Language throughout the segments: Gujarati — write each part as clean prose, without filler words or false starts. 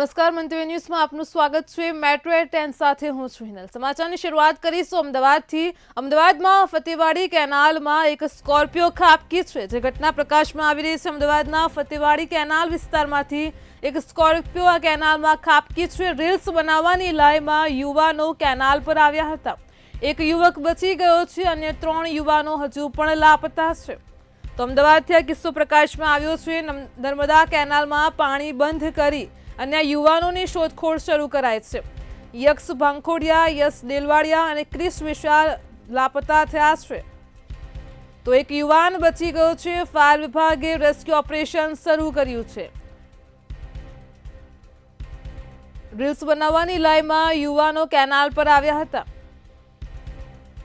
નમસ્કાર, મંતવ્ય ન્યૂઝમાં આપનું સ્વાગત છે। મેટ્રો એટ 10 સાથે હું છું હિનલ। સમાચારની શરૂઆત કરીશું અમદાવાદથી। અમદાવાદમાં ફતેવાડી કેનાલમાં એક સ્કોર્પિયો ખાબકી છે, જે ઘટના પ્રકાશમાં આવી રહી છે। અમદાવાદના ફતેવાડી કેનાલ વિસ્તારમાંથી એક સ્કોર્પિયો આ કેનાલમાં ખાબકી છે। રીલ્સ બનાવવાની લાઈમાં યુવાનો કેનાલ પર આવ્યા હતા। એક યુવક બચી ગયો છે, અન્ય 3 યુવાનો હજુ પણ લાપતા છે। તો અમદાવાદથી આ કિસ્સો પ્રકાશમાં આવ્યો છે। નર્મદા કેનાલમાં પાણી બંધ કરી અન્ય યુવાનોની શોધખોળ શરૂ કરાઈ છે। યક્ષ ભાંખોડિયા, યશ દેલવાડિયા અને ક્રિશ વિશાલ લાપતા થયા છે, તો એક યુવાન બચી ગયો છે। ફાયર વિભાગે રેસ્ક્યુ ઓપરેશન શરૂ કર્યું છે। રીલ્સ બનાવવાની લાઈમાં યુવાનો કેનાલ પર આવ્યા હતા।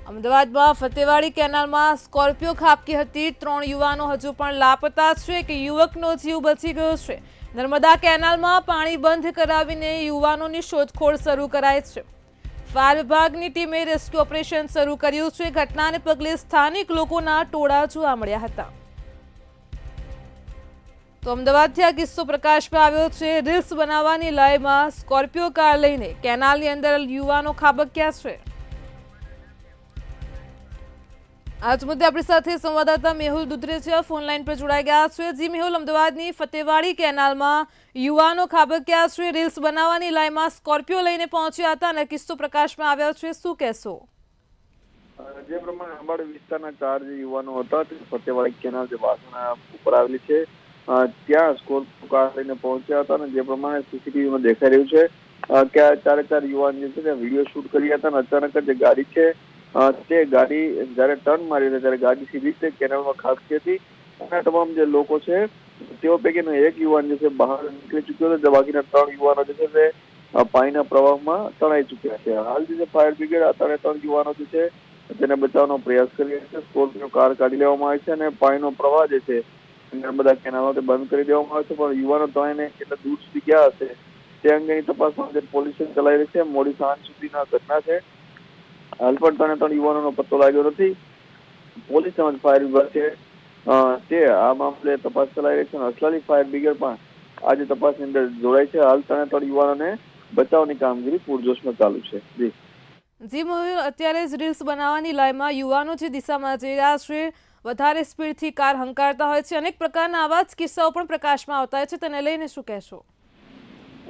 અમદાવાદમાં ફતેવાડી કેનાલમાં સ્કોર્પિયો ખાબકી હતી। 3 યુવાનો હજુ પણ લાપતા છે। કે યુવકનો જીવ બચી ગયો છે। નર્મદા કેનાલમાં પાણી બંધ કરાવીને યુવાનોની શોધખોળ શરૂ કરાઈ છે। ફાયર વિભાગની ટીમે રેસ્ક્યુ ઓપરેશન શરૂ કર્યું છે। ઘટનાને પગલે સ્થાનિક લોકોના ટોળા જોવા મળ્યા હતા। તો અમદાવાદથી આ કિસ્સો પ્રકાશમાં આવ્યો છે। રીલ્સ બનાવવાની લાઈમાં સ્કોર્પિયો કાર લઈને કેનાલની અંદર યુવાનો ખાબક્યા છે। આજ મુદ્દે આપણી સાથે સંવાદદાતા મેહુલ દુધરેજા ફોન લાઈન પર જોડાઈ ગયા છે। જી મેહુલ, અમદાવાદની ફતેવાડી કેનાલમાં યુવાનો ખાબક્યા છે, રીલ્સ બનાવવાની લાઈનમાં સ્કોર્પિયો લઈને પહોંચ્યા હતા અને કિસ્સો પ્રકાશમાં આવ્યો છે, શું કહેશો? જે પ્રમાણે અંબાડી વિસ્તારના 4 જે યુવાનો હતા તે ફતેવાડી કેનાલ જે વાસણા ઉપર આવેલી છે ત્યાં સ્કોર્પિયો કાર લઈને પહોંચ્યા હતા અને જે પ્રમાણે સીસીટીવીમાં દેખાઈ રહ્યું છે કે આ 4 યુવાન જે છે તે વિડીયો શૂટ કર્યા હતા અને અચાનક જ જે ગાડી છે તે ગાડી જયારે ટર્ન મારી હતી ત્યારે ગાડી સીધી રીતે કેનાલમાં ખાબકી હતી અને તમામ જે લોકો છે તેઓ પૈકીનો એક યુવાન જે છે બહાર નીકળી ચૂક્યો હતો। બાકીના 3 યુવાનો જે છે તે પાણીના પ્રવાહમાં તણાઈ ચૂક્યા છે। હાલ જે ફાયર બ્રિગેડ આ 3 યુવાનો જે છે તેને બચાવવાનો પ્રયાસ કરી રહ્યા છે। સ્કોર્પિયો કાર કાઢી લેવામાં આવી છે અને પાણીનો પ્રવાહ જે છે નર્મદા કેનાલમાં તે બંધ કરી દેવામાં આવે છે, પણ યુવાનો ત્રણેયને કેટલા દૂર સુધી ગયા હશે તે અંગેની તપાસ પોલીસ ચલાવી રહી છે। મોડી સાંજ સુધીના ઘટના છે। હાલ પણ 3 યુવાનોનો પત્તો લાગ્યો નથી। પોલીસ તેમજ ફાયર વિભાગ છે તે આ મામલે તપાસ ચલાવી રહી છે અને અસલાલી ફાયર બ્રિગેડ પણ આજે તપાસની અંદર જોડાઈ છે। હાલ 3 યુવાનોને બચાવની કામગીરી પૂરજોશમાં ચાલુ છે। જી મોહિલ, અત્યારે જ રીલ્સ બનાવવાની લાઈમાં યુવાનો જે દિશામાં જઈ રહ્યા છે, વધારે સ્પીડથી કાર હંકારતા હોય છે, અનેક પ્રકારના આવા જ કિસ્સાઓ પણ પ્રકાશમાં આવતા હોય છે, તેને લઈને શું કહેશો?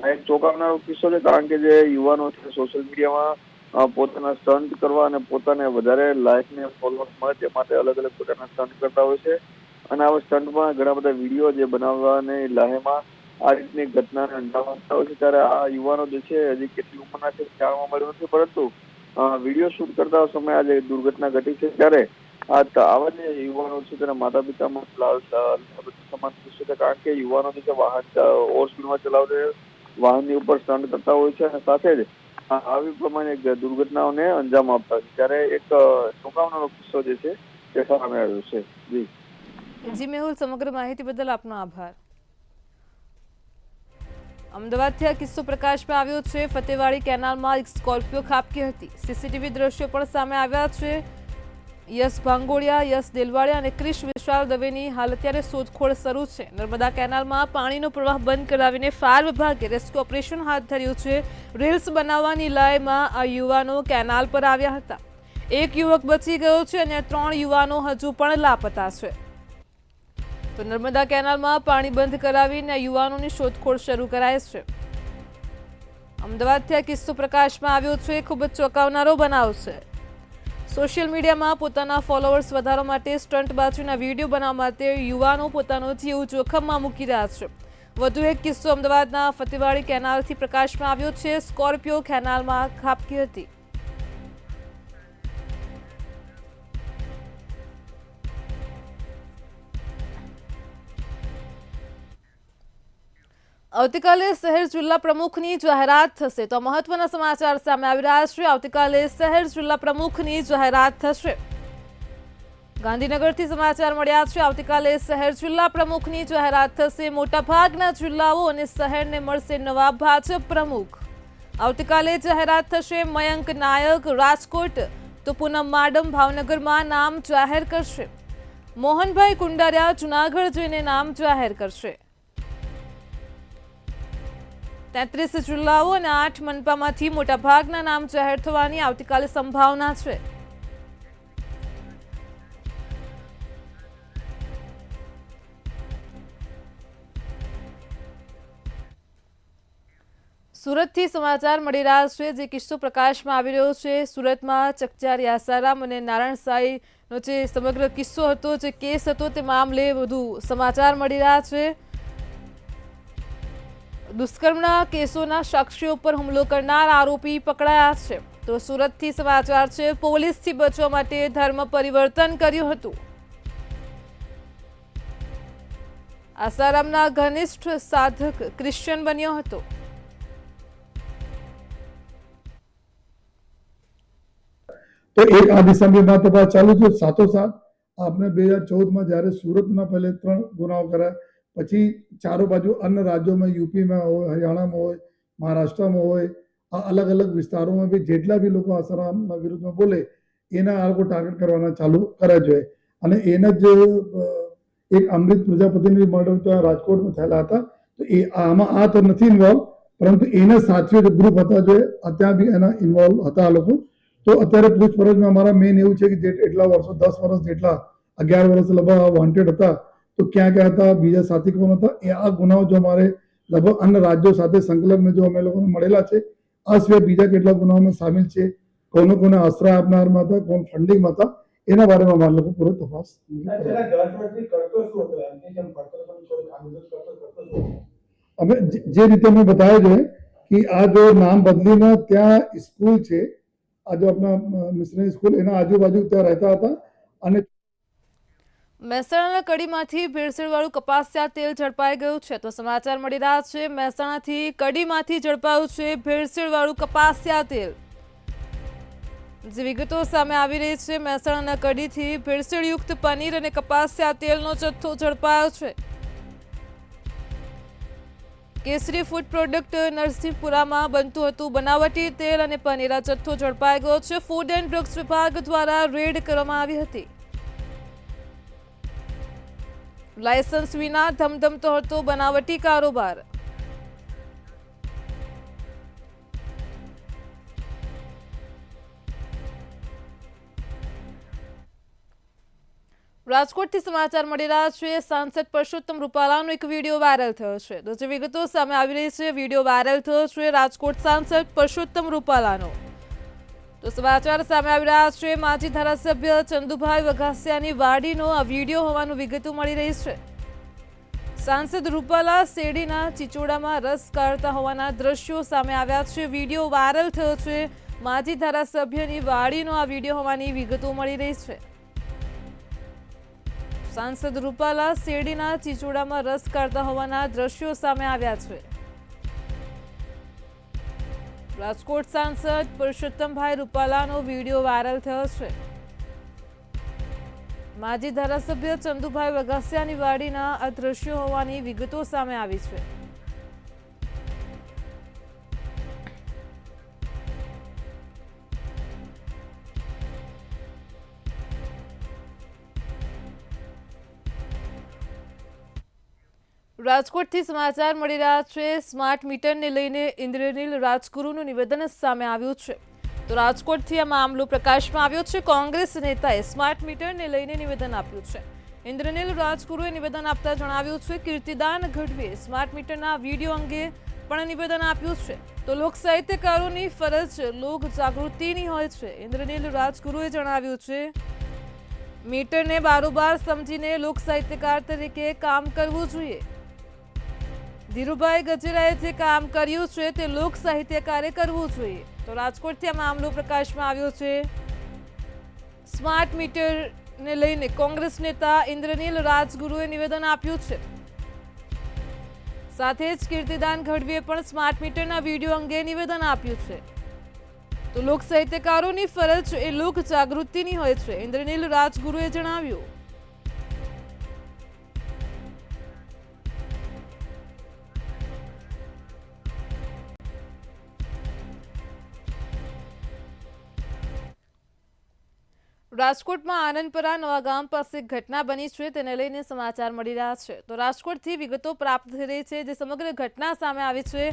આ એક ચોંકાવનારો કિસ્સો છે, કારણ કે જે યુવાનો છે સોશિયલ મીડિયામાં પોતાના સ્ટન્ટ કરવા અને પોતાને વધારે લાઇક ને ફોલોઅર્સ મળે તે માટે અલગ અલગ પ્રકારના સ્ટન્ટ કરતા હોય છે અને આવા સ્ટન્ટમાં ઘણા બધા વિડીયો જે બનાવવાની લાહેમાં આ રીતની ઘટનાને અંજામ આપતા હોય છે। ત્યારે આ યુવાનો જે છે હજી કેટલી ઉંમરના છે જાણવા મળ્યું નથી, પરંતુ વિડીયો શૂટ કરતા સમયે આ જે દુર્ઘટના ઘટી છે ત્યારે આવા જે યુવાનો છે તેના માતા પિતામાં સમાન કિસ્સો છે, કારણ કે યુવાનો જે વાહન ઓવર સ્પીડમાં ચલાવતા વાહનની ઉપર સ્ટન્ટ કરતા હોય છે અને સાથે જ આવી પ્રમાણે દુર્ઘટનાઓને અંજામ આપતા છે। ત્યારે એક ચોંકાવનારો કિસ્સો જે છે તે સામે આવ્યો છે। જી મેહુલ, સમગ્ર માહિતી બદલ આપનો આભાર। અમદાવાદથી આ કિસ્સો પ્રકાશમાં આવ્યો છે। ફતેવાડી કેનાલમાં એક સ્કોર્પિયો ખાબકી હતી। સીસીટીવી દ્રશ્યો પણ સામે આવ્યા છે। યશ ભાંગોડિયા, યશ દેલવાડિયા અને ક્રિશ વિશાલ દવેની હાલ અત્યારે શોધખોળ શરૂ છે। નર્મદા કેનાલમાં પાણીનો પ્રવાહ બંધ કરાવીને ફાયર વિભાગે રેસ્ક્યુ ઓપરેશન હાથ ધર્યું છે। રીલ્સ બનાવવાની લાઈમાં આ યુવાનો કેનાલ પર આવ્યા હતા। એક યુવક બચી ગયો છે અને 3 યુવાનો હજુ પણ લાપતા છે। તો નર્મદા કેનાલમાં પાણી બંધ કરાવીને યુવાનોની શોધખોળ શરૂ કરાઈ છે। અમદાવાદથી આ કિસ્સો પ્રકાશમાં આવ્યો છે। ખૂબ જ ચોંકાવનારો બનાવ છે। સોશિયલ મીડિયામાં પોતાના ફોલોઅર્સ વધારવા માટે સ્ટંટબાજીના વિડીયો બનાવવા માટે યુવાનો પોતાનો જીવ જોખમમાં મૂકી રહ્યા છે। વધુ એક કિસ્સો અમદાવાદના ફતેવાડી કેનાલથી પ્રકાશમાં આવ્યો છે। સ્કોર્પિયો કેનાલમાં ખાબકી હતી। આવતીકાલે શહેર જિલ્લા પ્રમુખની જાહેરાત થશે, તો મહત્વના સમાચાર સામે આવી રહ્યા છે। આવતીકાલે શહેર જિલ્લા પ્રમુખની જાહેરાત થશે। ગાંધીનગરથી સમાચાર મળ્યા છે। આવતીકાલે શહેર જિલ્લા પ્રમુખની જાહેરાત થશે। મોટાભાગના જિલ્લાઓ અને શહેરને મળશે નવા ભાજપ પ્રમુખ। આવતીકાલે જાહેરાત થશે। મયંક નાયક રાજકોટ તો પૂનમ માડમ ભાવનગરમાં નામ જાહેર કરશે। મોહનભાઈ કુંડારિયા જૂનાગઢ જઈને નામ જાહેર કરશે। 33 જિલ્લાઓ અને 8 મનપામાંથી મોટાભાગના નામ જાહેર થવાની આવતીકાલે સંભાવના છે. સુરતથી સમાચાર મળી રહ્યા છે, જે કિસ્સો પ્રકાશમાં આવી રહ્યો છે. સુરતમાં ચકચારી આસારામ અને નારાયણ સાંઈનો જે સમગ્ર કિસ્સો હતો, જે કેસ હતો, તે મામલે વધુ સમાચાર મળી રહ્યા છે. દુષ્કર્મના કેસોના સાક્ષીઓ પર હુમલો કરનાર આરોપી પકડાયા છે. તો સુરતથી સમાચાર છે, પોલીસથી બચવા માટે ધર્મ પરિવર્તન કર્યું હતું. આસારામના ઘનિષ્ઠ સાધક ક્રિશ્ચિયન બન્યો હતો. तो एक आ दिशा में बात तपास चालू थी. સાથોસાથ आपने 2014 में जયારે સુરતમાં પહેલે 3 ગુનાઓ કર્યા, પછી ચારો બાજુ અન્ય રાજ્યોમાં, યુપીમાં હોય, હરિયાણામાં હોય, મહારાષ્ટ્રમાં હોય, આ અલગ અલગ વિસ્તારોમાં બી જેટલા બી લોકો આસારામના વિરુદ્ધમાં બોલે એના આ લોકો ટાર્ગેટ કરવાના ચાલુ કર્યા છે. અને એના જ એક અમૃત પ્રજાપતિની મર્ડર તો રાજકોટમાં થયેલા હતા. તો એ આમાં આ તો નથી ઇન્વોલ્વ, પરંતુ એના સાથીઓ જે ગ્રુપ હતા જે ત્યાં બી એના ઇન્વોલ્વ હતા આ લોકો. તો અત્યારે પૂછપરછમાં અમારા મેઇન એવું છે કે જે એટલા વર્ષો 10 વર્ષ જેટલા 11 વર્ષ લગભગ વોન્ટેડ હતા, તો ક્યાં ક્યાં હતા, બીજા સાથી કોણ હતા, એ આ ગુનાઓ જો અમારે લગભગ અન્ય રાજ્યો સાથે સંકલનમાં જો અમે લોકોને મળેલા છે. આ સિવાય બીજા કેટલા ગુનાઓમાં સામેલ છે, કોને આશ્રય આપનારમાં હતા, કોણ ફંડિંગમાં હતા, એના બારેમાં અમારા લોકો પૂરો તપાસ. અમે જે રીતે મેં બતાવ્યું છે કે આ જો નામ બદલીને ત્યાં સ્કૂલ છે, આ જો આપણા મિશનરી સ્કૂલ, એના આજુબાજુ ત્યાં રહેતા હતા. અને મહેસાણાના કડીમાંથી ભેળસેળવાળું કપાસિયા તેલ ઝડપાઈ ગયું છે. તો સમાચાર મળી રહ્યા છે, મહેસાણાથી કડીમાંથી ઝડપાયું છે ભેળસેળવાળું કપાસિયા તેલ. જે વિગતો સામે આવી રહી છે, મહેસાણાના કડીથી ભેળસેળયુક્ત પનીર અને કપાસિયા તેલનો જથ્થો ઝડપાયો છે. કેસરી ફૂડ પ્રોડક્ટ નરસિંહપુરામાં બનતું હતું બનાવટી તેલ અને પનીર. આ જથ્થો ઝડપાઈ ગયો છે. ફૂડ એન્ડ ડ્રગ્સ વિભાગ દ્વારા રેડ કરવામાં આવી હતી. લાયસન્સ વિના ધમધમતો હતો બનાવટી કારોબાર. રાજકોટથી સમાચાર મળી રહ્યા છે, સાંસદ પરસોત્તમ રૂપાલાનો એક વિડીયો વાયરલ થયો છે. તો જે વિગતો સામે આવી રહી છે, વિડીયો વાયરલ થયો છે રાજકોટ સાંસદ પરસોત્તમ રૂપાલાનો. તો સમાચાર સામે આવી રહ્યા છે, માજી ધારાસભ્ય ચંદુભાઈ વઘાસિયાની વાડીનો આ વિડીયો હોવાનું વિગતો મળી રહી છે. સાંસદ રૂપાલા શેરડીના ચીચોડામાં રસ કાઢતા હોવાના દ્રશ્યો સામે આવ્યા છે. વિડીયો વાયરલ થયો છે, માજી ધારાસભ્યની વાડીનો આ વિડીયો હોવાની વિગતો મળી રહી છે. સાંસદ રૂપાલા શેરડીના ચીચોડામાં રસ કાઢતા હોવાના દ્રશ્યો સામે આવ્યા છે. રાજકોટ સાંસદ પરસોત્તમભાઈ રૂપાલાનો વિડીયો વાયરલ થયો છે. માજી ધારાસભ્ય ચંદુભાઈ વઘાસિયાની વાડીના આ દ્રશ્યો હોવાની વિગતો સામે આવી છે. રાજકોટથી સમાચાર મળી રહ્યા છે, સ્માર્ટ મીટરને લઈને ઇન્દ્રનીલ રાજગુરુનું નિવેદન સામે આવ્યું છે. તો રાજકોટથી આ મામલો પ્રકાશમાં આવ્યો છે. કોંગ્રેસ નેતાએ સ્માર્ટ મીટરને લઈને નિવેદન આપ્યું છે. ઇન્દ્રનીલ રાજગુરુએ નિવેદન આપતા જણાવ્યું છે, કીર્તિદાન ગઢવીએ સ્માર્ટ મીટરના વિડીયો અંગે પણ નિવેદન આપ્યું છે. તો લોક સાહિત્યકારોની ફરજ લોક જાગૃતિની હોય છે. ઇન્દ્રનીલ રાજગુરુએ જણાવ્યું છે, મીટરને બારોબાર સમજીને લોક સાહિત્યકાર તરીકે કામ કરવું જોઈએ. ધીરુભાઈ ગજેરાએ જે કામ કર્યું છે તે લોક સાહિત્યકારે કરવું જોઈએ. તો રાજકોટથી આ મામલો પ્રકાશમાં આવ્યો છે. સ્માર્ટ મીટરને લઈને કોંગ્રેસ નેતા ઇન્દ્રનીલ રાજગુરુએ નિવેદન આપ્યું છે. સાથે જ કીર્તિદાન ગઢવીએ પણ સ્માર્ટ મીટરના વિડીયો અંગે નિવેદન આપ્યું છે. તો લોક સાહિત્યકારોની ફરજ એ લોક જાગૃતિની હોય છે, ઇન્દ્રનીલ રાજગુરુએ જણાવ્યું. રાજકોટમાં આનંદપરા નવા ગામ પાસે ઘટના બની છે, તેને લઈને સમાચાર મળી રહ્યા છે. તો રાજકોટથી વિગતો પ્રાપ્ત થઈ રહી છે, જે સમગ્ર ઘટના સામે આવી છે.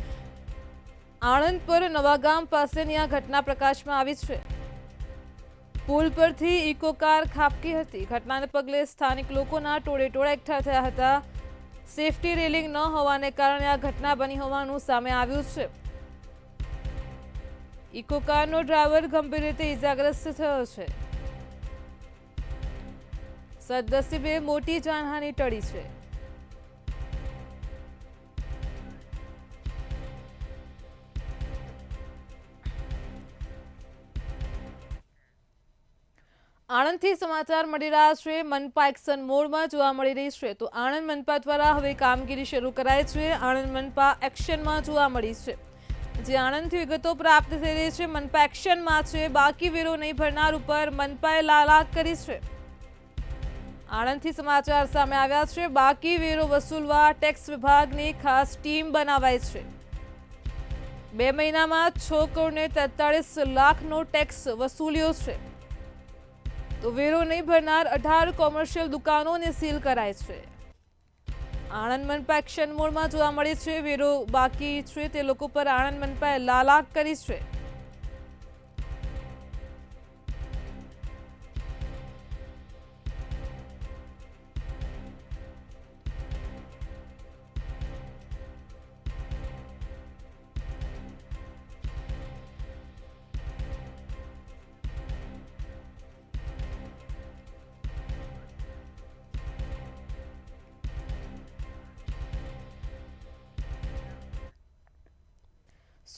આણંદ પર નવાગામ પાસેની આ ઘટના પ્રકાશમાં આવી છે. પુલ પરથી ઇકો કાર ખાબકી હતી. ઘટનાને પગલે સ્થાનિક લોકોના ટોળેટોળા એકઠા થયા હતા. સેફટી રેલિંગ ન હોવાને કારણે આ ઘટના બની હોવાનું સામે આવ્યું છે. ઇકો કારનો ડ્રાઈવર ગંભીર રીતે ઇજાગ્રસ્ત થયો છે. સદનસીબે મોટી જાનહાનિ ટળી છે. આણંદથી સમાચાર મળી રહ્યા છે. મનપા એક્શન મોડમાં જોવા મળી રહી છે. તો આણંદ મનપા દ્વારા હવે કામગીરી શરૂ કરાઈ છે. આણંદ મનપા એક્શનમાં જોવા મળી છે. જે આણંદથી વિગતો પ્રાપ્ત થઈ રહી છે. મનપા એક્શનમાં છે. બાકી વેરો નહીં ભરનાર ઉપર મનપાએ લાલાક કરી છે. આણંદથી સમાચાર સામે આવ્યા છે. બાકી વેરો વસૂલવા ટેક્સ વિભાગની ખાસ ટીમ બનાવાઈ છે. 2 મહિનામાં 6 કરોડ ને 43 લાખનો ટેક્સ વસૂલ્યો છે. તો વેરો નહીં ભરનાર 18 કોમર્શિયલ દુકાનોને સીલ કરાય છે. આણંદ મનપા એક્શન મોડમાં જોવા મળે છે. વેરો બાકી છે તે લોકો પર આણંદ મનપાએ લાલાક કરી છે.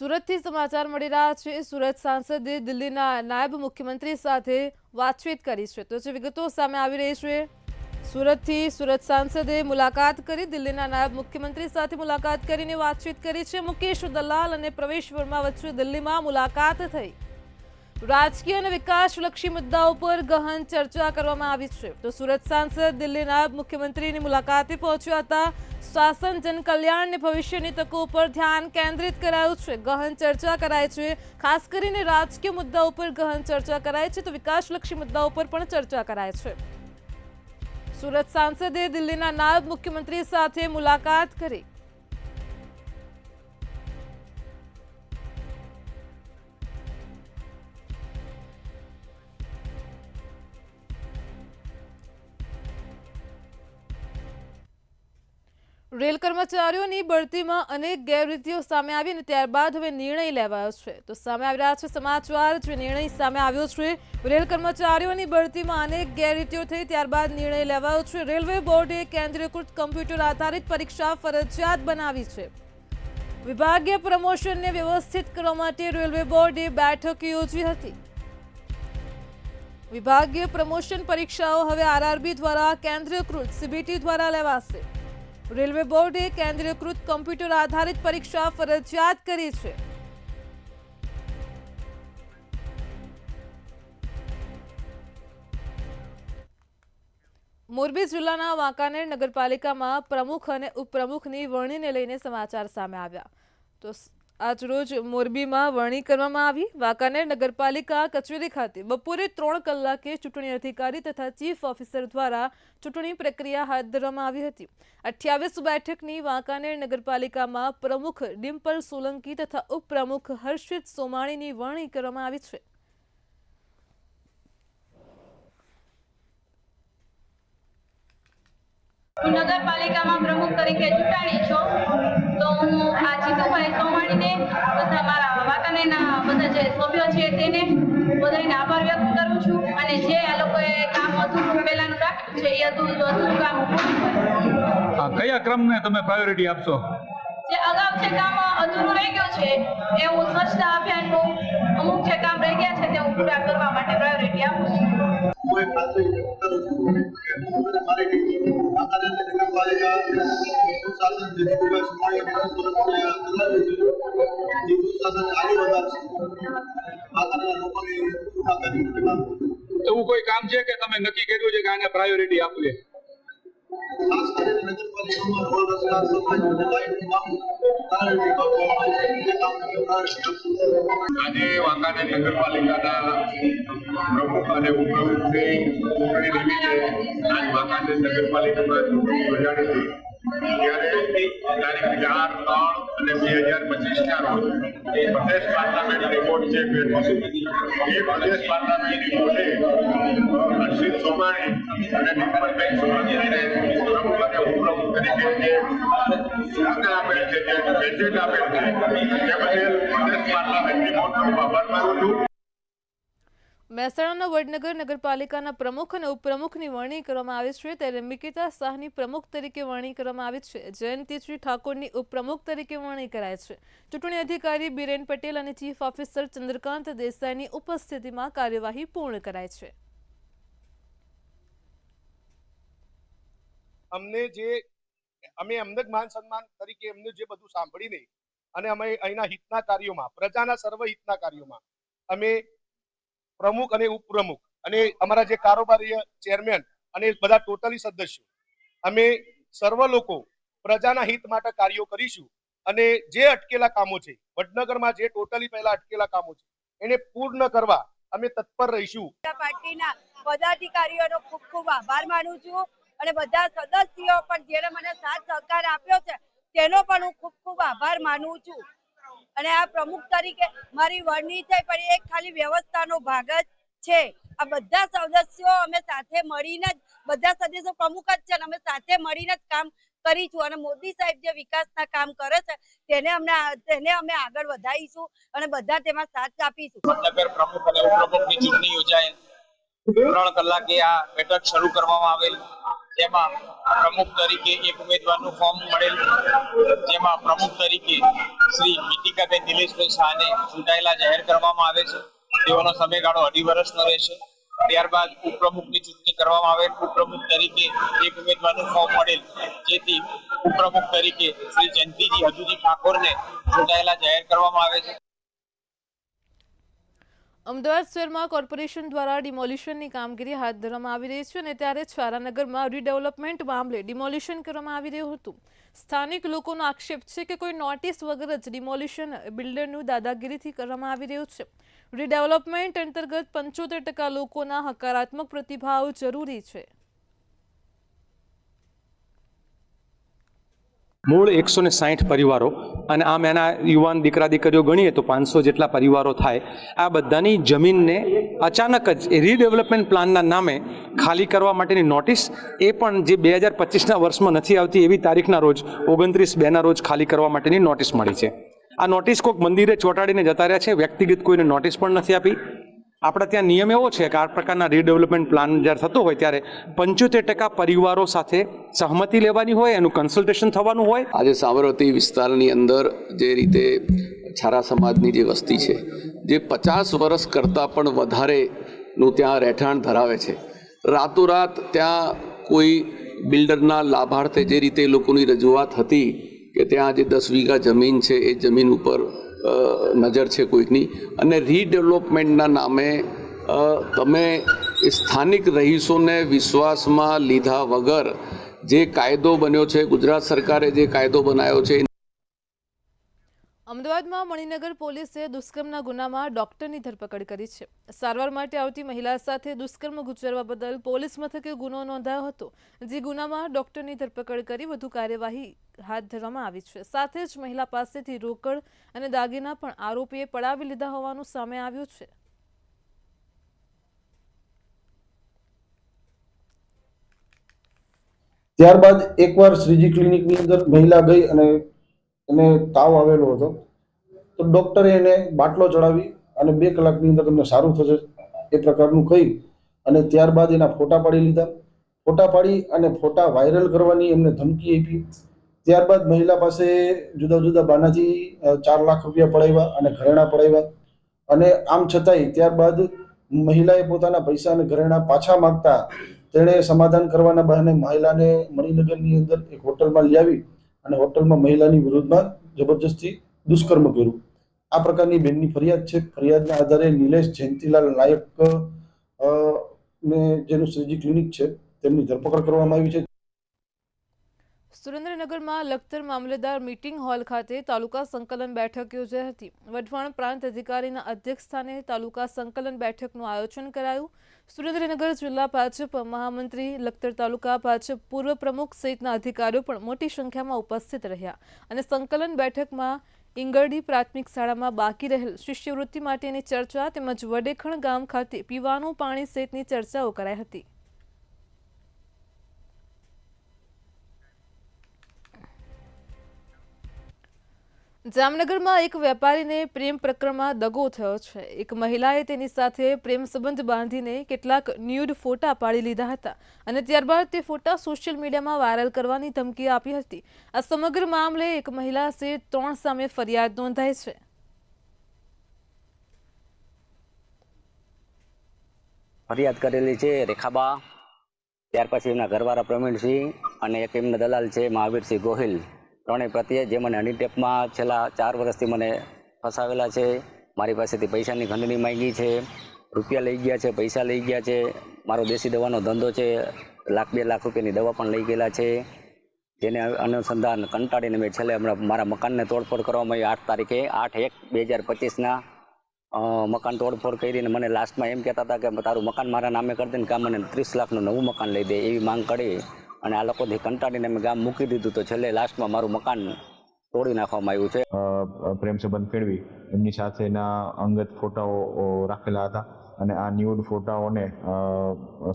સુરતથી સમાચાર મળી રહ્યા છે. સુરત સાંસદે દિલ્હીના નાયબ મુખ્યમંત્રી સાથે વાતચીત કરી છે. તો જે વિગતો સામે આવી રહી છે. સુરતથી સુરત સાંસદે મુલાકાત કરી દિલ્હીના નાયબ મુખ્યમંત્રી સાથે મુલાકાત કરીને વાતચીત કરી છે. મુકેશ દલાલ અને પ્રવેશ વર્મા વચ્ચે દિલ્હીમાં મુલાકાત થઈ. રાજકીય અને વિકાસલક્ષી મુદ્દાઓ પર ગહન ચર્ચા કરવામાં આવી છે. તો સુરત સાંસદ દિલ્હી નાયબ મુખ્યમંત્રીની મુલાકાતે પહોંચ્યા હતા. શાસન જનકલ્યાણ અને ભવિષ્યની તકો પર ધ્યાન કેન્દ્રિત કરાયું છે. ગહન ચર્ચા કરાય છે. ખાસ કરીને રાજકીય મુદ્દાઓ પર ગહન ચર્ચા કરાય છે. તો વિકાસલક્ષી મુદ્દાઓ પર પણ ચર્ચા કરાય છે. સુરત સાંસદે દિલ્હીના નાયબ મુખ્યમંત્રી સાથે મુલાકાત કરી. રેલ કર્મચારીઓની ભરતીમાં અનેક ગેરરીતિઓ સામે આવી અને ત્યારબાદ હવે નિર્ણય લેવાયો છે. તો સામે આવી રહ્યા છે સમાચાર. જે નિર્ણય સામે આવ્યો છે, રેલ કર્મચારીઓની ભરતીમાં અનેક ગેરરીતિઓ થઈ ત્યારબાદ નિર્ણય લેવાયો છે. રેલવે બોર્ડે કેન્દ્રીયકૃત કમ્પ્યુટર આધારિત પરીક્ષા ફરજિયાત બનાવી છે. વિભાગીય પ્રમોશનને વ્યવસ્થિત કરવા માટે રેલવે બોર્ડે બેઠક યોજી હતી. વિભાગીય પ્રમોશન પરીક્ષાઓ હવે આરઆરબી દ્વારા કેન્દ્રીયકૃત સીબીટી દ્વારા લેવાશે. રેલવે બોર્ડે કેન્દ્રીયકૃત કમ્પ્યુટર આધારિત પરીક્ષા ફરજિયાત કરી છે. મોરબી જિલ્લાના વાંકાનેર નગરપાલિકામાં પ્રમુખ અને ઉપપ્રમુખની વરણીને લઈને સમાચાર સામે આવ્યા. તો આજરોજ મોરબીમાં વરણી કરવામાં આવી. વાંકાનેર નગરપાલિકા કચેરી ખાતે બપોરે 3 કલાકે ચૂંટણી અધિકારી તથા ચીફ ઓફિસર દ્વારા ચૂંટણી પ્રક્રિયા હાથ ધરવામાં આવી હતી. 28 બેઠકની વાંકાનેર નગરપાલિકામાં પ્રમુખ ડિમ્પલ સોલંકી તથા ઉપપ્રમુખ હર્ષિત સોમાણીની વરણી કરવામાં આવી છે. હું નગરપાલિકામાં પ્રમુખ તરીકે ચૂંટાણી છું. તો હું આ જીતુભાઈ સોમાણીને તથા મારા વાંકાનેરના બધા જે સભ્યો છે તેને બધાને આભાર વ્યક્ત કરું છું. અને જે આ લોકોએ કામ અધૂરું પહેલાનું રાખ્યું છે એ અધૂરું કામ પૂરું કરું. કયા ક્રમને તમે પ્રાયોરિટી આપશો? જે અગાઉ જે કામ અધૂરું રહી ગયું છે એ હું સ્વચ્છતા અભિયાનનું અમુક જે કામ રહી ગયા છે તે હું પૂરા કરવા માટે પ્રાયોરિટી આપું છું. કોઈ ખાતરી વ્યક્ત કરું છું કે મારી નગરપાલિકા સુશાસન જે જીતુભાઈ સોમાણીએ ચલાવ્યું છે એ સુશાસન આગળ વધારશે. વાંકાનેરના લોકોની સુખાકારી એવું કોઈ કામ છે કે તમે નક્કી કર્યું છે કે આને પ્રાયોરિટી આપવી? ખાસ કરીને નગરપાલિકામાં રોડ રસ્તા સફાઈ લાઇટનું કામ પ્રાયોરિટી આપવામાં આવે છે. એ કામને પ્રાયોરિટી આપશું. આજે વાંકાનેર નગરપાલિકાના પ્રમુખ અને ઉપપ્રમુખની ચૂંટણી નિમિત્તે આજ વાંકાનેર નગરપાલિકામાં ચૂંટણી યોજાણી હતી. ત્યારે તારીખ 4, 3 અને 2025 રોજ પ્રદેશ પાર્લામેન્ટ રિપોર્ટ જે એ પ્રદેશ પાર્લામેન્ટ રિપોર્ટે હર્ષિત સોમાણી અને નિર્મલબેન સોમાણીને પ્રમુખ અને ઉપપ્રમુખ તરીકે જે સૂચના આપેલ છે, જે મેન્ડેટ આપેલ છે, તે બદલ પ્રદેશ પાર્લામેન્ટ રિપોર્ટનો આભાર માનું છું. મહેસાણાના વડનગર નગરપાલિકાના પ્રમુખ અને ઉપપ્રમુખની વરણી કરવામાં આવી છે, ત્યારે મિકિતા શાહની પ્રમુખ તરીકે વરણી કરવામાં આવી છે. જયંતિશ્રી ઠાકોરની ઉપપ્રમુખ તરીકે વરણી કરાય છે. ચૂંટણી અધિકારી બીરેન પટેલ અને ચીફ ઓફિસર ચંદ્રકાંત દેસાઈની ઉપસ્થિતિમાં કાર્યવાહી પૂર્ણ કરાય છે. અમે અમને માન સન્માન તરીકે એમને જે બધું સાંભળીને અને અમે અહીંના હિતના કાર્યોમાં, પ્રજાના સર્વ હિતના કાર્યોમાં અમે પ્રમુખ અને ઉપપ્રમુખ અને અમારા જે કારોબારી ચેરમેન અને બધા ટોટલી સદસ્યો અમે સર્વ લોકો પ્રજાના હિત માટે કાર્યો કરીશું અને જે અટકેલા કામો છે, વડનગરમાં જે ટોટલી પહેલા અટકેલા કામો છે, એને પૂર્ણ કરવા અમે તત્પર રહીશું. પાર્ટીના પદાધિકારીઓનો ખૂબ ખૂબ આભાર માનું છું અને બધા સદસ્યો પણ જેને મને સાથ સહકાર આપ્યો છે તેનો પણ હું ખૂબ ખૂબ આભાર માનું છું. અને આ પ્રમુખ તરીકે મારી વરણી છે, પણ એક ખાલી વ્યવસ્થાનો ભાગ જ છે. આ બધા સદસ્યો અમે સાથે મળીને જ, બધા સદસ્યો પ્રમુખ જ છે, અમે સાથે મળીને જ કામ કરીશું અને મોદી સાહેબ જે વિકાસના કામ કરે છે તેને અમે આગળ વધારીશું અને બધા તેમાં સાથ આપીશું. વડનગર પ્રમુખ અને ઉપપ્રમુખની ચૂંટણી યોજાયેલ 3 કલાકે આ બેઠક શરૂ કરવામાં આવેલ, જેમાં પ્રમુખ તરીકે એક ઉમેદવારનું ફોર્મ મળેલ, જેમાં પ્રમુખ તરીકે શ્રી મિતિકાબેન નિલેશભાઈ શાહને ચૂંટાયેલા જાહેર કરવામાં આવે છે. તેઓનો સમયગાળો 2.5 વર્ષનો રહેશે. ત્યારબાદ ઉપપ્રમુખની ચૂંટણી કરવામાં આવેલ, ઉપપ્રમુખ તરીકે એક ઉમેદવારનું ફોર્મ મળેલ, જેથી ઉપપ્રમુખ તરીકે શ્રી જયંતિજી હજુજી ઠાકોરને ચૂંટાયેલા જાહેર કરવામાં આવે છે. અમદાવાદ શહેરમાં કોર્પોરેશન દ્વારા ડિમોલિશનની કામગીરી હાથ ધરવામાં આવી રહી છે અને ત્યારે છારાનગરમાં રીડેવલપમેન્ટ મામલે ડિમોલિશન કરવામાં આવી રહ્યું હતું. સ્થાનિક લોકોનો આક્ષેપ છે કે કોઈ નોટિસ વગર જ ડિમોલિશન બિલ્ડરનું દાદાગીરીથી કરવામાં આવી રહ્યું છે. રીડેવલપમેન્ટ અંતર્ગત 75% લોકોના હકારાત્મક પ્રતિભાવ જરૂરી છે. મૂળ 160 પરિવારો અને આમ એના યુવાન દીકરા દીકરીઓ ગણીએ તો 500 જેટલા પરિવારો થાય. આ બધાની જમીનને અચાનક જ રીડેવલપમેન્ટ પ્લાનના નામે ખાલી કરવા માટેની નોટિસ, એ પણ જે 2025ના વર્ષમાં નથી આવતી એવી તારીખના રોજ 29/2ના રોજ ખાલી કરવા માટેની નોટિસ મળી છે. આ નોટિસ કોઈક મંદિરે ચોંટાડીને જતા રહ્યા છે, વ્યક્તિગત કોઈને નોટિસ પણ નથી આપી. આપણા ત્યાં નિયમ એવો છે કે આ પ્રકારના રીડેવલપમેન્ટ પ્લાન જ્યારે થતો હોય ત્યારે 75% પરિવારો સાથે સહમતિ લેવાની હોય, એનું કન્સલ્ટેશન થવાનું હોય. આજે સાબરમતી વિસ્તારની અંદર જે રીતે છારા સમાજની જે વસ્તી છે, જે 50 વર્ષ કરતાં પણ વધારેનું ત્યાં રહેઠાણ ધરાવે છે, રાતોરાત ત્યાં કોઈ બિલ્ડરના લાભાર્થે જે રીતે લોકોની રજૂઆત હતી કે ત્યાં જે 10 વીઘા જમીન છે એ જમીન ઉપર નજર છે કોઈકની, અને રીડેવલપમેન્ટના નામે તમે સ્થાનિક રહીશોને વિશ્વાસમાં લીધા વગર જે કાયદો બન્યો છે, ગુજરાત સરકારે જે કાયદો બનાવ્યો છે. અમદાવાદમાં મણિનગર પોલીસે દુષ્કર્મના ગુનામાં ડોક્ટરની ધરપકડ કરી છે. સારવાર માટે આવતી મહિલા સાથે દુષ્કર્મ ગુજરવા બદલ પોલીસ મથકે ગુનો નોંધાયો હતો, જે ગુનામાં ડોક્ટરની ધરપકડ કરી વધુ કાર્યવાહી હાથ ધરવામાં આવી છે. સાથે જ મહિલા પાસેથી રોકડ અને દાગીના પણ આરોપીએ પડાવી લીધા હોવાનું સામે આવ્યું છે. ત્યારબાદ એકવાર શ્રીજી ક્લિનિકની અંદર મહિલા ગઈ અને એને તાવ આવેલો હતો, તો ડૉક્ટરે એને બાટલો ચડાવી અને 2 કલાકની અંદર તમને સારું થશે એ પ્રકારનું કહી અને ત્યારબાદ એના ફોટા પાડી લીધા. ફોટા પાડી અને ફોટા વાયરલ કરવાની એમને ધમકી આપી. ત્યારબાદ મહિલા પાસે જુદા જુદા બહાનાથી 4 લાખ રૂપિયા પડાવ્યા અને ઘરેણાં પડાવ્યા. અને આમ છતાંય ત્યારબાદ મહિલાએ પોતાના પૈસા અને ઘરેણાં પાછા માગતા તેણે સમાધાન કરવાના બહાને મહિલાને મણિનગરની અંદર એક હોટલમાં લઈ આવી અને હોટલમાં મહિલાની વિરુદ્ધમાં જબરજસ્તી દુષ્કર્મ કર્યું. આ પ્રકારની બેનની ફરિયાદ છે. ફરિયાદના આધારે નિલેશ જયંતિલાલ નાયક ને જેનું શ્રીજી ક્લિનિક છે તેમની ધરપકડ કરવામાં આવી છે. સુરેન્દ્રનગરમાં લખતર મામલેદાર મીટિંગ હોલ ખાતે તાલુકા સંકલન બેઠક યોજાઈ હતી. વઢવાણ પ્રાંત અધિકારીના અધ્યક્ષસ્થાને તાલુકા સંકલન બેઠકનું આયોજન કરાયું. સુરેન્દ્રનગર જિલ્લા ભાજપ મહામંત્રી, લખતર તાલુકા ભાજપ પૂર્વ પ્રમુખ સહિતના અધિકારીઓ પણ મોટી સંખ્યામાં ઉપસ્થિત રહ્યા અને સંકલન બેઠકમાં ઇંગરડી પ્રાથમિક શાળામાં બાકી રહેલ શિષ્યવૃત્તિ માટેની ચર્ચા તેમજ વડેખણ ગામ ખાતે પીવાનું પાણી સહિતની ચર્ચાઓ કરાઈ હતી. જામનગરમાં એક વેપારીને પ્રેમ પ્રકરણમાં દગો થયો છે. એક મહિલાએ તેની સાથે પ્રેમ સંબંધ બાંધીને કેટલાક ન્યૂડ ફોટા પાડી લીધા હતા અને ત્યારબાદ તે ફોટા સોશિયલ મીડિયામાં વાયરલ કરવાની ધમકી આપી હતી. આ સમગ્ર મામલે એક મહિલા સહિત 3 સામે ફરિયાદ નોંધાઈ છે. ફરિયાદ કરેલી છે રેખાબા, ત્યાર પછી એમના ઘરવાળા પ્રવીણસિંહ અને એક એમના દલાલ છે મહાવીરસિંહ ગોહિલ. ત્રણેય પ્રત્યે જે મને હની ટેપમાં છેલ્લા 4 વર્ષથી મને ફસાવેલા છે. મારી પાસેથી પૈસાની ખંડણી માંગી છે, રૂપિયા લઈ ગયા છે, પૈસા લઈ ગયા છે. મારો દેશી દવાનો ધંધો છે, 1 લાખ 2 લાખ રૂપિયાની દવા પણ લઈ ગયેલા છે. જેને અનુસંધાન કંટાળીને મેં છેલ્લે હમણાં મારા મકાનને તોડફોડ કરવામાં આવી. 8 તારીખે 8/1/2025ના મકાન તોડફોડ કરીને મને લાસ્ટમાં એમ કહેતા હતા કે તારું મકાન મારા નામે કરી દે ને કાં મને 30 લાખનું નવું મકાન લઈ દે, એવી માંગ કરી અને આ લોકોથી કંટાળીને મેં ગામ મૂકી દીધું. તો છેલ્લે લાસ્ટમાં મારું મકાન તોડી નાખવામાં આવ્યું છે. પ્રેમ સંબંધ કેળવી એમની સાથેના અંગત ફોટાઓ રાખેલા હતા અને આ ન્યૂડ ફોટાઓને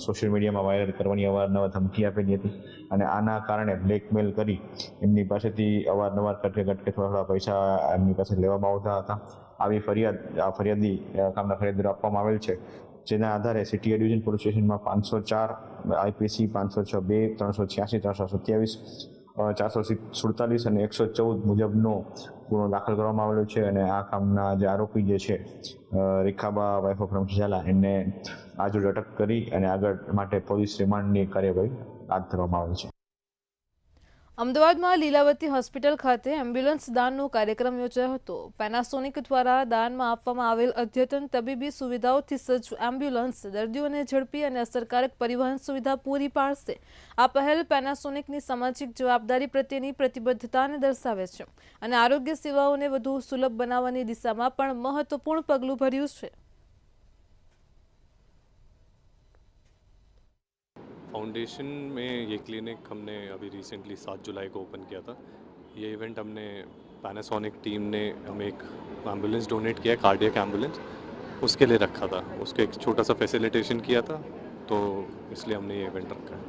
સોશિયલ મીડિયામાં વાયરલ કરવાની અવારનવાર ધમકી આપેલી હતી અને આના કારણે બ્લેકમેલ કરી એમની પાસેથી અવારનવાર કટકે થોડા પૈસા એમની પાસે લેવામાં આવતા હતા. આવી ફરિયાદી કામના ફરિયાદીઓ આપવામાં આવેલ છે, જેના આધારે સિટી ડિવિઝન પોલીસ સ્ટેશનમાં 504 IPC 506(2), 386, 327, 447 અને 114 મુજબનો ગુનો દાખલ કરવામાં આવેલો છે અને આ કામના જે આરોપી જે છે રેખાબા વાઇફ ઓફ રમેશ ઝાલા એને આજરોજ અટક કરી અને આગળ માટે પોલીસ રિમાન્ડની કાર્યવાહી હાથ ધરવામાં આવેલ છે. અમદાવાદમાં લીલાવતી હોસ્પિટલ ખાતે એમ્બ્યુલન્સ દાનનો કાર્યક્રમ યોજાયો હતો. પેનાસોનિક દ્વારા દાનમાં આપવામાં આવેલ અદ્યતન તબીબી સુવિધાઓથી સજ્જ એમ્બ્યુલન્સ દર્દીઓને ઝડપી અને અસરકારક પરિવહન સુવિધા પૂરી પાડશે. આ પહેલ પેનાસોનિકની સામાજિક જવાબદારી પ્રત્યેની પ્રતિબદ્ધતાને દર્શાવે છે અને આરોગ્ય સેવાઓને વધુ સુલભ બનાવવાની દિશામાં પણ મહત્વપૂર્ણ પગલું ભર્યું છે. फाउंडेशन में ये क्लिनिक हमने अभी रिसेंटली 7 जुलाई को ओपन किया था. ये इवेंट हमने पैनासोनिक टीम ने हमें एक एम्बुलेंस डोनेट किया, कार्डियक एम्बुलेंस, उसके लिए रखा था. उसका एक छोटा सा फैसिलिटेशन किया था, तो इसलिए हमने ये इवेंट रखा है.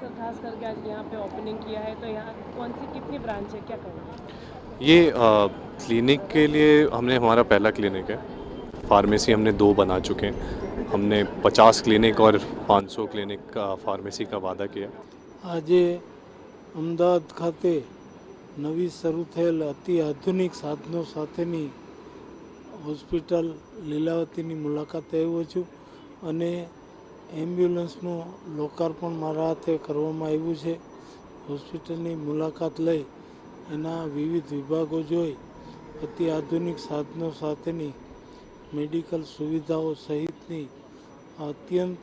सर खास करके आज यहाँ पे ओपनिंग किया है, तो यहाँ कौन सी कितनी ब्रांच है, क्या करेंगे? ये क्लिनिक के लिए हमने हमारा पहला क्लिनिक है. फार्मेसी हमने 2 बना चुके हैं. हमने 50 क्लिनिक और 500 क्लिनिक का फार्मेसी का वादा किया. આજે અમદાવાદ ખાતે નવી શરૂ થયેલ અતિ આધુનિક સાધનો સાથેની હોસ્પિટલ લીલાવતીની મુલાકાતે આવ્યો છું અને એમ્બ્યુલન્સનું લોકાર્પણ મારા હાથે કરવામાં આવ્યું છે. હોસ્પિટલની મુલાકાત લઈ એના વિવિધ વિભાગો જોઈ અતિ આધુનિક સાધનો સાથેની મેડિકલ સુવિધાઓ સહિતની અત્યંત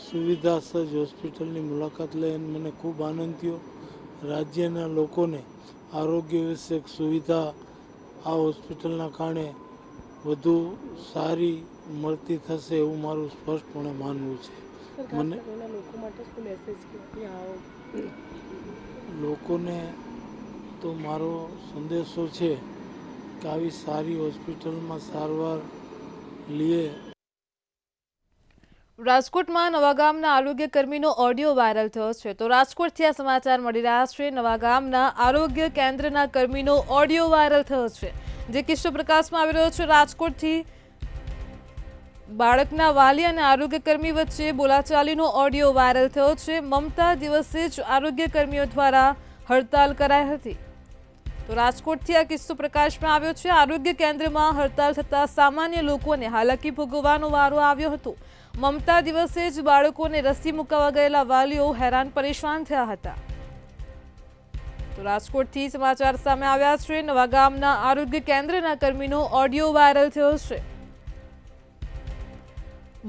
સુવિધા સજ્જ હોસ્પિટલની મુલાકાત લઈને મને ખૂબ આનંદ થયો. રાજ્યના લોકોને આરોગ્ય વિષયક સુવિધા આ હોસ્પિટલના કારણે વધુ સારી મળતી થશે એવું મારું સ્પષ્ટપણે માનવું છે. મને લોકોને તો મારો સંદેશો છે કે આવી સારી હોસ્પિટલમાં સારવાર લે. રાજકોટમાં નવાગામના આરોગ્ય કર્મીનો ઓડિયો વાયરલ થયો છે. તો રાજકોટથી આ સમાચાર મળી રહ્યા છે. નવાગામના આરોગ્ય કેન્દ્રના કર્મીનો ઓડિયો વાયરલ થયો છે, જે કિસ્સો પ્રકાશમાં આવી રહ્યો છે. રાજકોટથી બાળકના વાલી અને આરોગ્ય કર્મી વચ્ચે બોલાચાલીનો ઓડિયો વાયરલ થયો છે. મમતા દિવસે જ આરોગ્ય કર્મીઓ દ્વારા હડતાલ કરાઈ હતી. તો રાજકોટથી આ કિસ્સો પ્રકાશમાં આવ્યો છે. આરોગ્ય કેન્દ્રમાં હડતાલ થતા સામાન્ય લોકોને હાલાકી ભોગવવાનો વારો આવ્યો હતો. મમતા દિવસે જ બાળકોને રસી મુકાવવા ગયેલા વાલીઓ હેરાન પરેશાન થયા હતા. તો રાજકોટથી સમાચાર સામે આવ્યા છે. નવાગામના આરોગ્ય કેન્દ્રના કર્મીનો ઓડિયો વાયરલ થયો છે.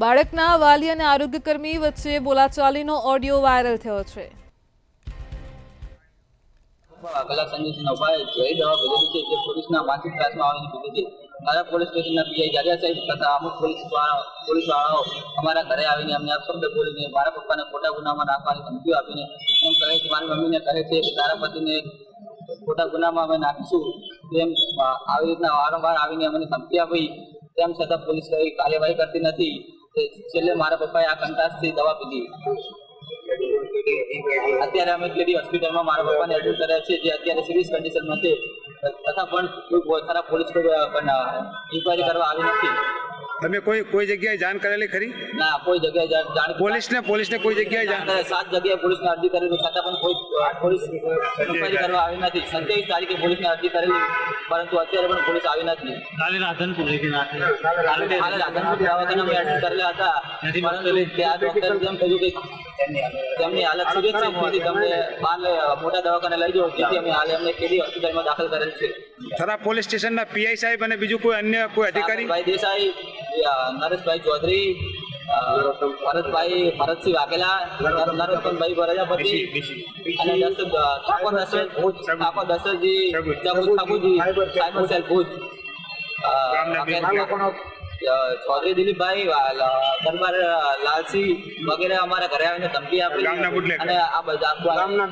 બાળકના વાલી અને આરોગ્ય કર્મી વચ્ચે બોલાચાલીનો ઓડિયો વાયરલ થયો છે. વાઘેલા સંજયસિંહના ઉપાય જે દવા ભેગી છે તે પોલીસના માનસિક ત્રાસમાં આવીને પીધી છે. મારા પોલીસ સ્ટેશનના પીઆઈ જાડિયા સાહેબ તથા અમુક પોલીસવાળાઓ અમારા ઘરે આવીને અમને અપશબ્દ બોલીને મારા પપ્પાને ખોટા ગુનામાં નાખવાની ધમકીઓ આપીને એમ કહે છે, મારી મમ્મીને કહે છે કે તારા પતિને ખોટા ગુનામાં અમે નાખીશું, તેમ આવી રીતના વારંવાર આવીને અમને ધમકી આપી. તેમ છતાં પોલીસ કઈ કાર્યવાહી કરતી નથી. છેલ્લે મારા પપ્પાએ આ કંટાસથી દવા પીધી. અત્યારે અમે કેડી હોસ્પિટલમાં મારા પપ્પાને એડમિટ કર્યા છે, જે અત્યારે સિરિયસ કન્ડિશનમાં છે, છતાં પણ કોઈ ખરાબ પોલીસ પણ ઇન્કવાયરી કરવા આવી નથી. તમે કોઈ જગ્યાએ જાણ કરેલી ખરી? ના, કોઈ જગ્યાએ જાણ પોલીસને કોઈ જગ્યાએ જાણ 7 જગ્યાએ પોલીસને અરજી કરેલી, છતાં પણ કોઈ પોલીસ ઇન્કવાયરી કરવા આવી નથી. 27 તારીખે પોલીસને અરજી કરેલી, પરંતુ અત્યારે પણ પોલીસ આવી નથી. કાલે રાધનપુર દવાખાનામાં એડમિટ કરેલા હતા, પરંતુ ત્યાં ડોક્ટરે એમ કહ્યું કે તેમની હાલત સિરિયસ છે, તેથી તમને મોટા દવાખાને લઈ જાઓ, જેથી અમે હાલ એમને કેડી હોસ્પિટલમાં દાખલ કરેલ છે. થરાદ પોલીસ સ્ટેશનના પીઆઈ સાહેબ અને બીજું કોઈ અન્ય કોઈ અધિકારી? ભાઈ દેસાઈ, નરેશભાઈ ચૌધરી, ભરતસિંહ વાઘેલા, નરોત્તમભાઈ પ્રજાપતિ અને ઠાકોર દશરથજી ઠાકોરજી, સાયબર સેલ ભુજ, ચૌધરી દિલીપભાઈ, દરબાર લાલસિંહ વગેરે અમારા ઘરે આવીને ધમકી આપી અને આ બધા ગામના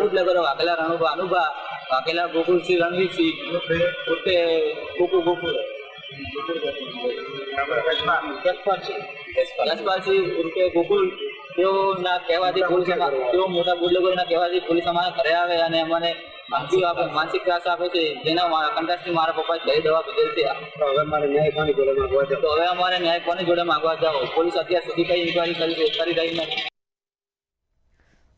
બુટલેગરો વાઘેલા રણુભા અનુભા, વાઘેલા ગોકુલસિંહ રણવીરસિંહ ઉર્ફે ગોકુલ યશપાલસિંહ ઉર્ફે ગોકુલ, તેઓના કહેવાથી તેઓ મોટા બુટલેગરોના કહેવાથી પોલીસ અમારા ઘરે આવે અને અમને ધમકીઓ આપે, માનસિક ત્રાસ આપે છે, જેના કંટાસથી મારા પપ્પાએ જઈ દવા પીધેલ છે. તો હવે અમારે ન્યાય કોની જોડે માંગવા જાઓ? પોલીસ અત્યાર સુધી કઈ ઇન્કવાયરી કરી રહી નથી.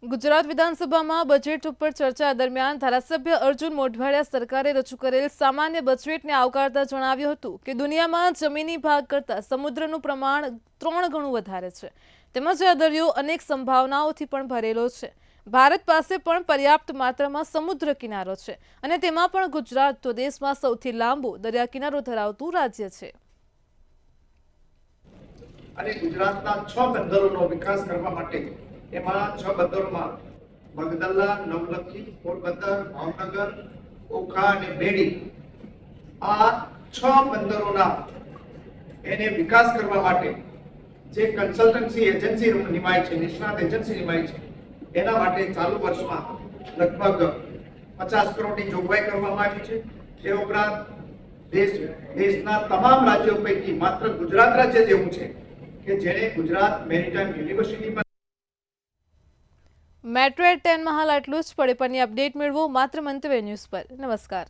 ગુજરાત વિધાનસભામાં બજેટ ઉપર ચર્ચા દરમિયાન ધારાસભ્ય અર્જુન મોઢવાડિયા સરકારે રજૂ કરેલ સામાન્ય બજેટને આવકારતા જણાવ્યું હતું કે દુનિયામાં જમીની ભાગ કરતાં સમુદ્રનું પ્રમાણ 3 ગણું વધારે છે, તેમજ આ દરિયો અનેક સંભાવનાઓથી પણ ભરેલો છે. ભારત પાસે પણ પર્યાપ્ત માત્રામાં સમુદ્ર કિનારો છે અને તેમાં પણ ગુજરાત તો દેશમાં સૌથી લાંબો દરિયા કિનારો ધરાવતું રાજ્ય છે. અને ગુજરાતના 6 બંદરોનો વિકાસ કરવા માટે એમાં 6 બંદરોમાં બગદલ્લા, નવલખી, પોરબંદર, ભાવનગર, ઓખા અને બેડી, આ 6 બંદરોના એને વિકાસ કરવા માટે જે કન્સલ્ટન્સી એજન્સી નિમાય છે, નિષ્ણાત એજન્સી નિમાય છે, એના માટે ચાલુ વર્ષમાં લગભગ 50 કરોડની જોગવાઈ કરવામાં આવી છે. તે ઉપરાંત દેશના તમામ રાજ્યો પૈકી માત્ર ગુજરાત રાજ્ય જેવું છે કે જેણે ગુજરાત મેરીટાઈમ યુનિવર્સિટી મેટ્રો 10 માં હાલ આટલું જ. પડે પરની અપડેટ મેળવો માત્ર મંતવ્ય ન્યૂઝ પર. નમસ્કાર.